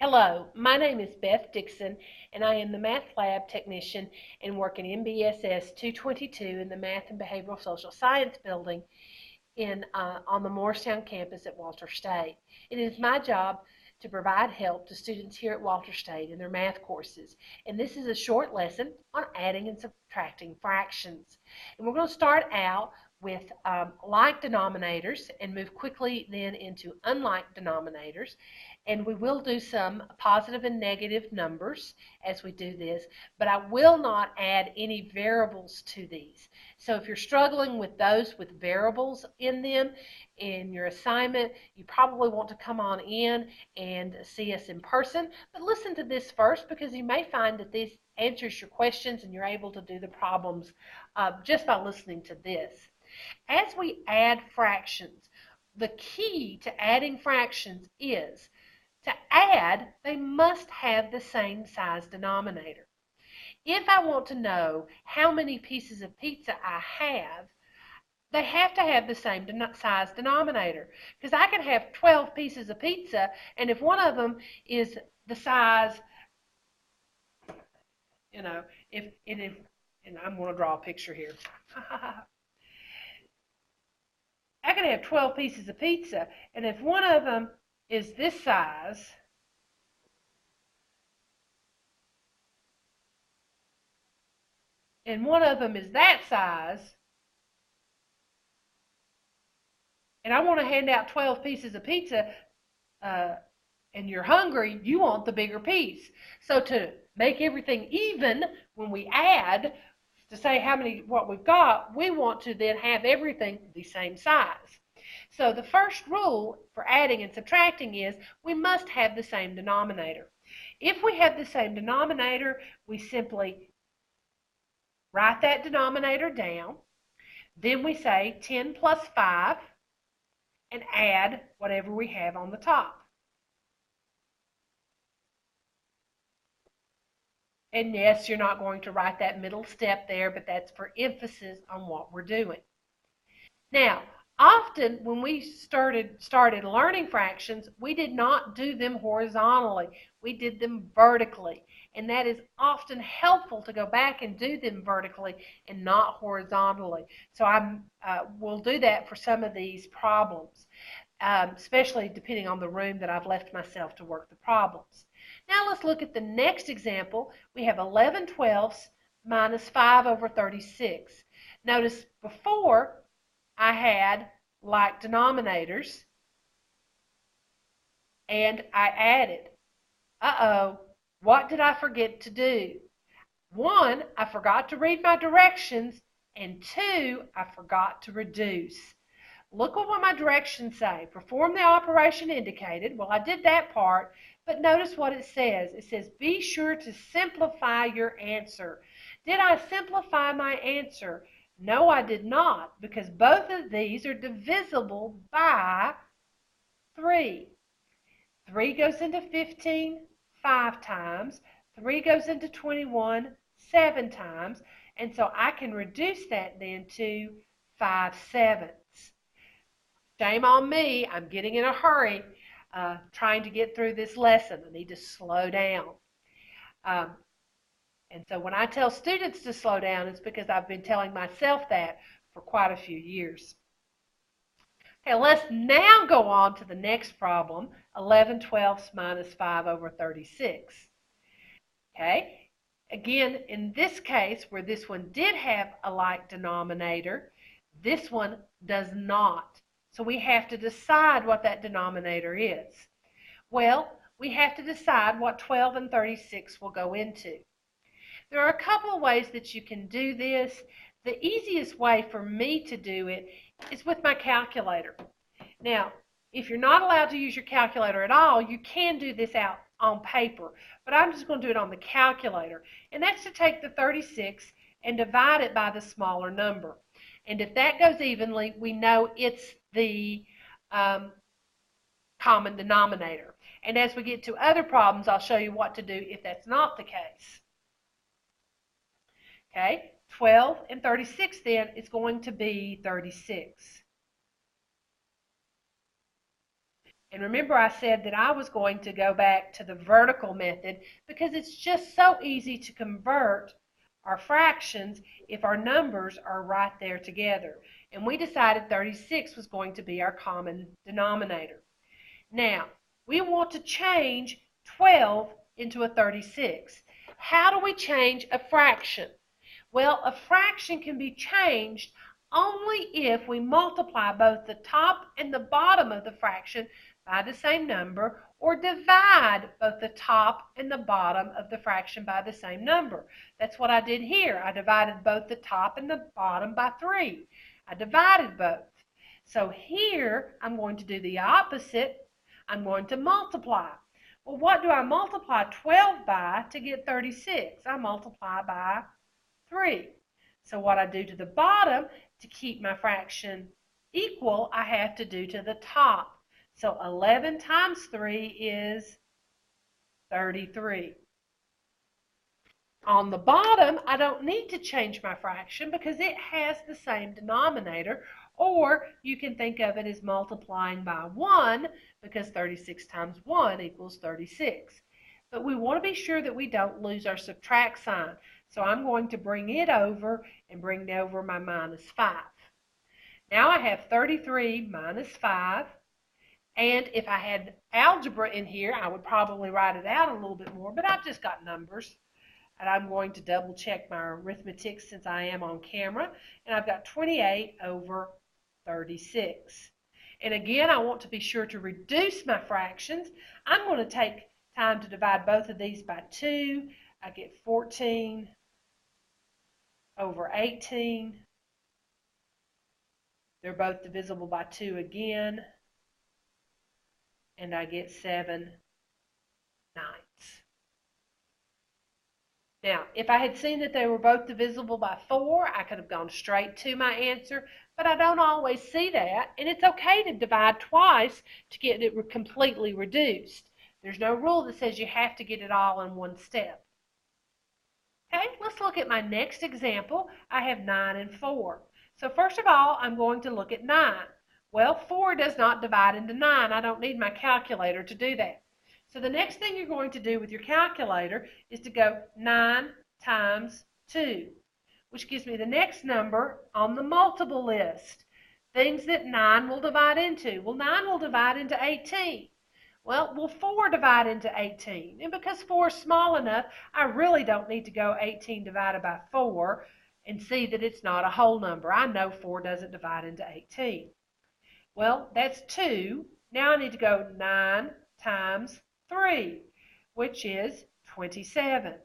Hello, my name is Beth Dixon, and I am the Math Lab Technician and work in MBSS 222 in the Math and Behavioral Social Science building on the Morristown campus at Walter State. It is my job to provide help to students here at Walter State in their math courses. And this is a short lesson on adding and subtracting fractions. And we're going to start out with like denominators and move quickly then into unlike denominators. And we will do some positive and negative numbers as we do this, but I will not add any variables to these. So if you're struggling with those with variables in them in your assignment, you probably want to come on in and see us in person. But listen to this first, because you may find that this answers your questions and you're able to do the problems just by listening to this. As we add fractions, the key to adding fractions is to add, they must have the same size denominator. If I want to know how many pieces of pizza I have, they have to have the same size denominator. Because I can have 12 pieces of pizza, and if one of them is the size, and I'm going to draw a picture here. I can have 12 pieces of pizza, and if one of them is this size, and one of them is that size, and I want to hand out 12 pieces of pizza, and you're hungry, you want the bigger piece. So to make everything even, when we add, to say what we've got, we want to then have everything the same size. So the first rule for adding and subtracting is we must have the same denominator. If we have the same denominator, we simply write that denominator down. Then we say 10 plus 5 and add whatever we have on the top. And yes, you're not going to write that middle step there, but that's for emphasis on what we're doing. Now, often when we started learning fractions, we did not do them horizontally. We did them vertically. And that is often helpful to go back and do them vertically and not horizontally. So we'll do that for some of these problems, especially depending on the room that I've left myself to work the problems. Now let's look at the next example. We have 11/12 minus 5 over 36. Notice before I had like denominators and I added. What did I forget to do? 1, I forgot to read my directions, and 2, I forgot to reduce. Look at what my directions say. Perform the operation indicated. Well, I did that part, but notice what it says. It says, be sure to simplify your answer. Did I simplify my answer? No, I did not, because both of these are divisible by 3. 3 goes into 15 5 times. 3 goes into 21 7 times. And so I can reduce that then to 5/7. Shame on me. I'm getting in a hurry trying to get through this lesson. I need to slow down. And so when I tell students to slow down, it's because I've been telling myself that for quite a few years. Okay, let's now go on to the next problem, 11/12 minus 5 over 36. Okay, again, in this case, where this one did have a like denominator, this one does not. So we have to decide what that denominator is. Well, we have to decide what 12 and 36 will go into. There are a couple of ways that you can do this. The easiest way for me to do it is with my calculator. Now, if you're not allowed to use your calculator at all, you can do this out on paper, but I'm just going to do it on the calculator. And that's to take the 36 and divide it by the smaller number. And if that goes evenly, we know it's the common denominator. And as we get to other problems, I'll show you what to do if that's not the case. Okay, 12 and 36 then is going to be 36. And remember I said that I was going to go back to the vertical method because it's just so easy to convert our fractions if our numbers are right there together. And we decided 36 was going to be our common denominator. Now, we want to change 12 into a 36. How do we change a fraction? Well, a fraction can be changed only if we multiply both the top and the bottom of the fraction by the same number, or divide both the top and the bottom of the fraction by the same number. That's what I did here. I divided both the top and the bottom by 3. I divided both. So here I'm going to do the opposite. I'm going to multiply. Well, what do I multiply 12 by to get 36? I multiply by 3. So what I do to the bottom to keep my fraction equal, I have to do to the top. So 11 times 3 is 33. On the bottom, I don't need to change my fraction because it has the same denominator, or you can think of it as multiplying by 1 because 36 times 1 equals 36. But we want to be sure that we don't lose our subtract sign. So I'm going to bring it over and bring over my minus 5. Now I have 33 minus 5. And if I had algebra in here, I would probably write it out a little bit more, but I've just got numbers. And I'm going to double check my arithmetic since I am on camera. And I've got 28 over 36. And again, I want to be sure to reduce my fractions. I'm going to take time to divide both of these by 2. I get 14 over 18. They're both divisible by 2 again. And I get 7/9. Now, if I had seen that they were both divisible by 4, I could have gone straight to my answer, but I don't always see that, and it's okay to divide twice to get it completely reduced. There's no rule that says you have to get it all in one step. Okay, let's look at my next example. I have 9 and 4. So first of all, I'm going to look at 9. Well, 4 does not divide into 9. I don't need my calculator to do that. So the next thing you're going to do with your calculator is to go 9 times 2, which gives me the next number on the multiple list. Things that 9 will divide into. Well, 9 will divide into 18. Well, will 4 divide into 18? And because 4 is small enough, I really don't need to go 18 divided by 4 and see that it's not a whole number. I know 4 doesn't divide into 18. Well, that's 2. Now I need to go 9 times 3, which is 27.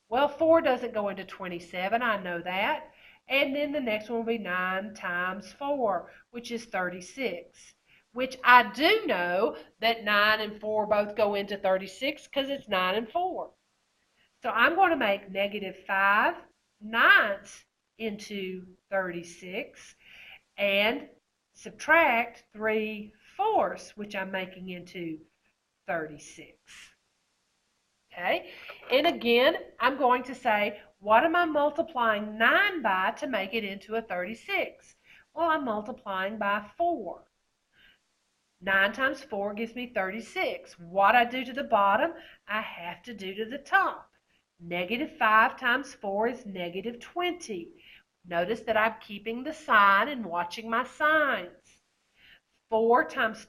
Well, 4 doesn't go into 27, I know that. And then the next one will be 9 times 4, which is 36, which I do know that 9 and 4 both go into 36 because it's 9 and 4. So I'm going to make -5/9 into 36 and subtract 3/4, which I'm making into 36. Okay, and again, I'm going to say, what am I multiplying 9 by to make it into a 36? Well, I'm multiplying by 4. 9 times 4 gives me 36. What I do to the bottom, I have to do to the top. -5 times 4 is -20. Notice that I'm keeping the sign and watching my signs. 4 times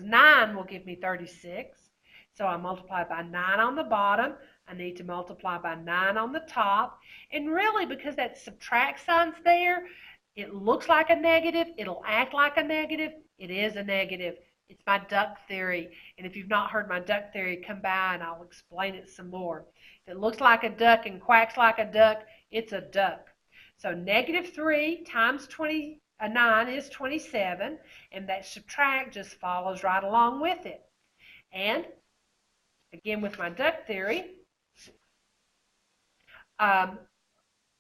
9 will give me 36. So I multiply by 9 on the bottom. I need to multiply by 9 on the top. And really, because that subtract sign's there, it looks like a negative. It'll act like a negative. It is a negative. It's my duck theory. And if you've not heard my duck theory, come by and I'll explain it some more. If it looks like a duck and quacks like a duck, it's a duck. So -3 times 9 is 27, and that subtract just follows right along with it. And again, with my duck theory,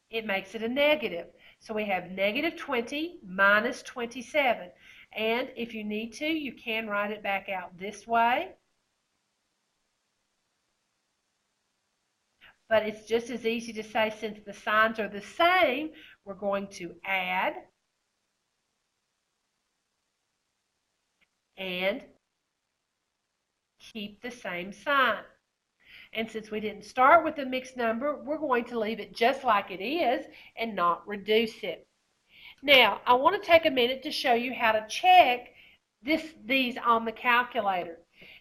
it makes it a negative. So we have -20 minus 27. And if you need to, you can write it back out this way. But it's just as easy to say, since the signs are the same, we're going to add and keep the same sign. And since we didn't start with a mixed number, we're going to leave it just like it is and not reduce it. Now, I want to take a minute to show you how to check these on the calculator.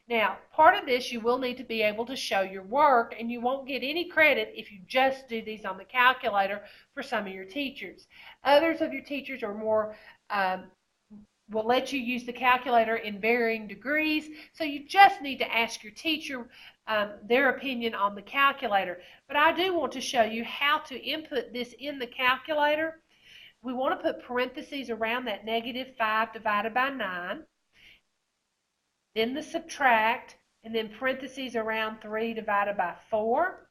Now, part of this you will need to be able to show your work, and you won't get any credit if you just do these on the calculator for some of your teachers. Others of your teachers are more will let you use the calculator in varying degrees, so you just need to ask your teacher their opinion on the calculator. But I do want to show you how to input this in the calculator. We want to put parentheses around that -5 divided by 9, then the subtract, and then parentheses around 3 divided by 4,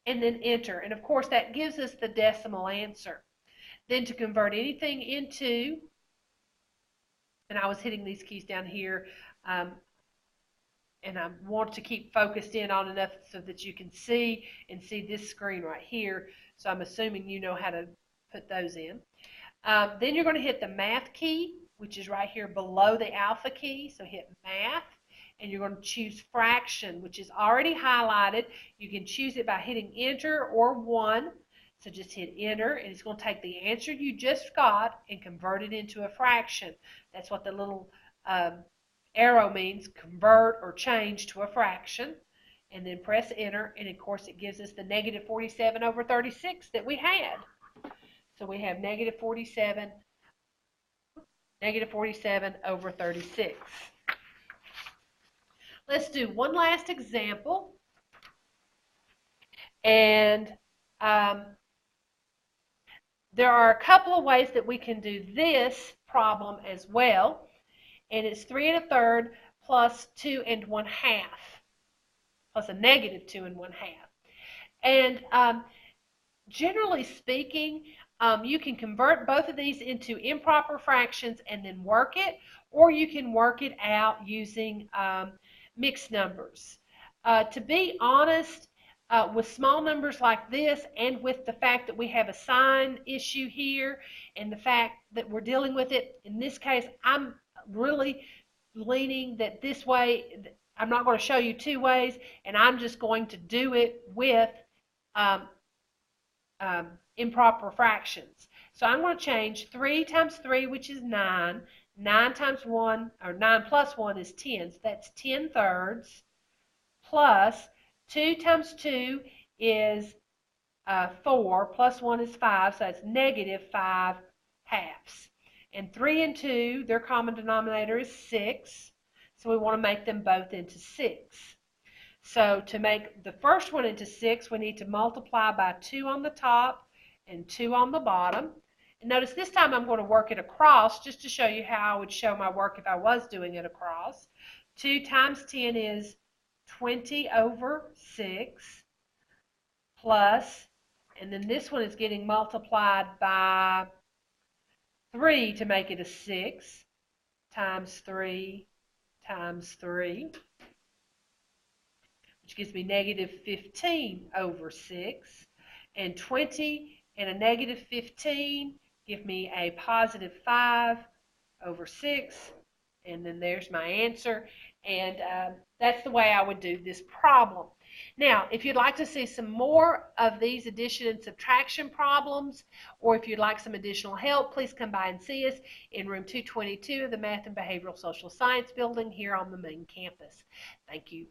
and then enter. And of course that gives us the decimal answer. Then to convert anything into, and I was hitting these keys down here, and I want to keep focused in on enough so that you can see this screen right here. So I'm assuming you know how to put those in. Then you're going to hit the math key, which is right here below the alpha key. So hit math, and you're going to choose fraction, which is already highlighted. You can choose it by hitting enter or 1. So just hit enter, and it's going to take the answer you just got and convert it into a fraction. That's what the little arrow means, convert or change to a fraction. And then press enter, and of course it gives us the -47/36 that we had. So we have -47/36. Let's do one last example. And there are a couple of ways that we can do this problem as well. And it's 3 1/3 plus 2 1/2, plus a -2 1/2. And generally speaking, you can convert both of these into improper fractions and then work it, or you can work it out using mixed numbers. To be honest, with small numbers like this, and with the fact that we have a sign issue here, and the fact that we're dealing with it, in this case, I'm really leaning that this way. I'm not going to show you two ways, and I'm just going to do it with improper fractions. So I'm going to change 3 times 3, which is 9. 9 times 1, or 9 plus 1 is 10, so that's 10/3, plus 2 times 2 is 4, plus 1 is 5, so that's -5 halves. And 3 and 2, their common denominator is 6, so we want to make them both into 6. So to make the first one into 6, we need to multiply by 2 on the top and 2 on the bottom. And notice this time I'm going to work it across just to show you how I would show my work if I was doing it across. 2 times 10 is 20/6, plus, and then this one is getting multiplied by 3 to make it a 6, times 3 times 3, which gives me -15/6, and 20 and a -15 give me a +5/6, and then there's my answer. And that's the way I would do this problem. Now, if you'd like to see some more of these addition and subtraction problems, or if you'd like some additional help, please come by and see us in room 222 of the Math and Behavioral Social Science building here on the main campus. Thank you.